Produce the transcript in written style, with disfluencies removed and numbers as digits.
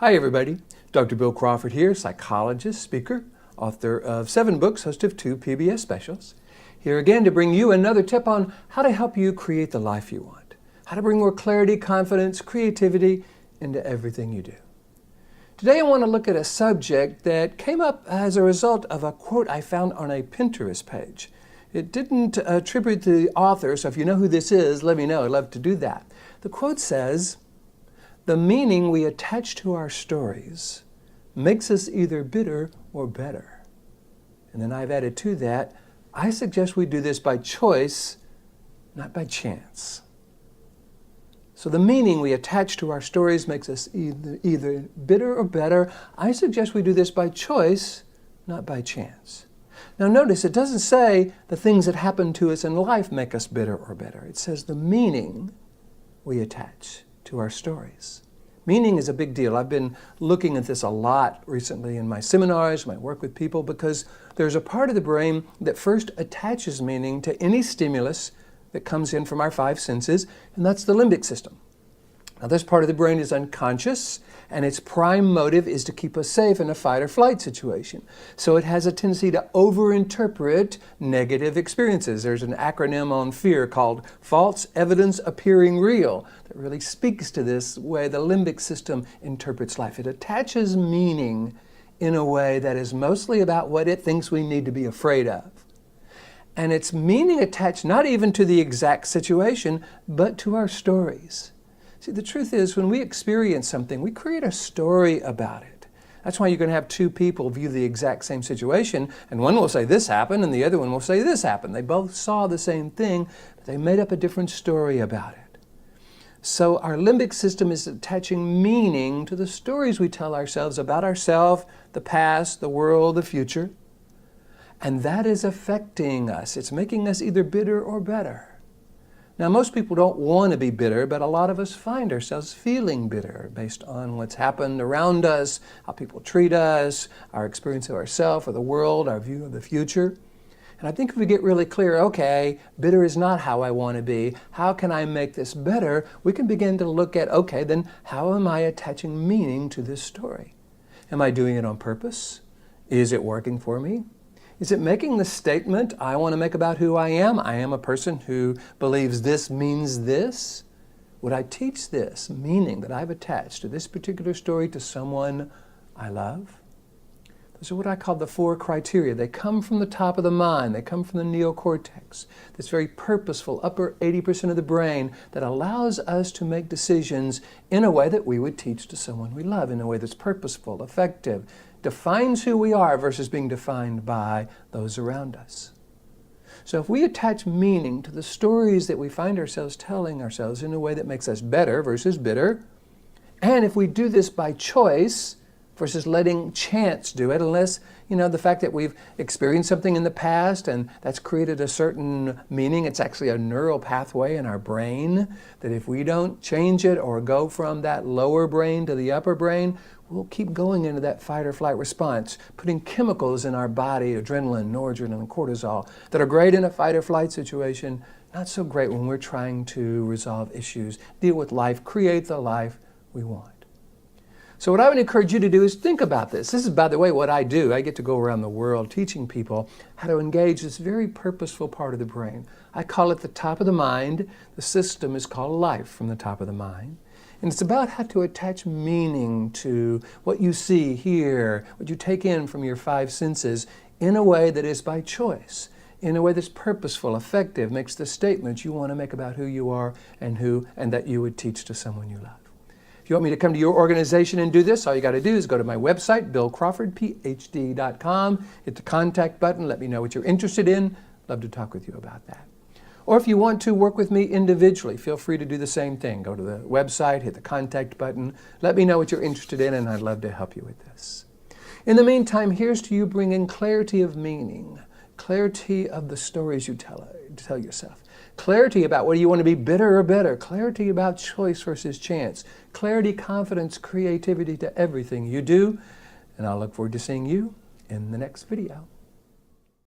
Hi everybody, Dr. Bill Crawford here, psychologist, speaker, author of 7 books, host of 2 PBS specials. Here again to bring you another tip on how to help you create the life you want. How to bring more clarity, confidence, creativity into everything you do. Today I want to look at a subject that came up as a result of a quote I found on a Pinterest page. It didn't attribute to the author, so if you know who this is, let me know. I'd love to do that. The quote says, "The meaning we attach to our stories makes us either bitter or better." And then I've added to that, I suggest we do this by choice, not by chance. So the meaning we attach to our stories makes us either bitter or better. I suggest we do this by choice, not by chance. Now notice, it doesn't say the things that happen to us in life make us bitter or better. It says the meaning we attach to our stories. Meaning is a big deal. I've been looking at this a lot recently in my seminars, my work with people, because there's a part of the brain that first attaches meaning to any stimulus that comes in from our 5 senses, and that's the limbic system. Now this part of the brain is unconscious, and its prime motive is to keep us safe in a fight or flight situation. So it has a tendency to overinterpret negative experiences. There's an acronym on fear called false evidence appearing real that really speaks to this way the limbic system interprets life. It attaches meaning in a way that is mostly about what it thinks we need to be afraid of. And its meaning attached not even to the exact situation, but to our stories. See, the truth is, when we experience something, we create a story about it. That's why you're going to have 2 people view the exact same situation, and one will say this happened, and the other one will say this happened. They both saw the same thing, but they made up a different story about it. So our limbic system is attaching meaning to the stories we tell ourselves about ourselves, the past, the world, the future. And that is affecting us. It's making us either bitter or better. Now, most people don't want to be bitter, but a lot of us find ourselves feeling bitter based on what's happened around us, how people treat us, our experience of ourselves or the world, our view of the future. And I think if we get really clear, okay, bitter is not how I want to be, how can I make this better? We can begin to look at, okay, then how am I attaching meaning to this story? Am I doing it on purpose? Is it working for me? Is it making the statement I want to make about who I am? I am a person who believes this means this. Would I teach this meaning that I've attached to this particular story to someone I love? Those are what I call the 4 criteria. They come from the top of the mind. They come from the neocortex. This very purposeful upper 80% of the brain that allows us to make decisions in a way that we would teach to someone we love, in a way that's purposeful, effective, defines who we are versus being defined by those around us. So if we attach meaning to the stories that we find ourselves telling ourselves in a way that makes us better versus bitter, and if we do this by choice versus letting chance do it, unless, the fact that we've experienced something in the past and that's created a certain meaning, it's actually a neural pathway in our brain that if we don't change it or go from that lower brain to the upper brain, we'll keep going into that fight or flight response, putting chemicals in our body, adrenaline, noradrenaline, cortisol, that are great in a fight or flight situation, not so great when we're trying to resolve issues, deal with life, create the life we want. So what I would encourage you to do is think about this. This is, by the way, what I do. I get to go around the world teaching people how to engage this very purposeful part of the brain. I call it the top of the mind. The system is called life from the top of the mind. And it's about how to attach meaning to what you see, hear, what you take in from your 5 senses in a way that is by choice, in a way that's purposeful, effective, makes the statements you want to make about who you are and that you would teach to someone you love. If you want me to come to your organization and do this, all you got to do is go to my website, billcrawfordphd.com, hit the contact button, let me know what you're interested in. Love to talk with you about that. Or if you want to work with me individually, feel free to do the same thing. Go to the website, hit the contact button, let me know what you're interested in, and I'd love to help you with this. In the meantime, here's to you bringing clarity of meaning, clarity of the stories you tell yourself, clarity about whether you want to be bitter or better, clarity about choice versus chance, clarity, confidence, creativity to everything you do, and I'll look forward to seeing you in the next video.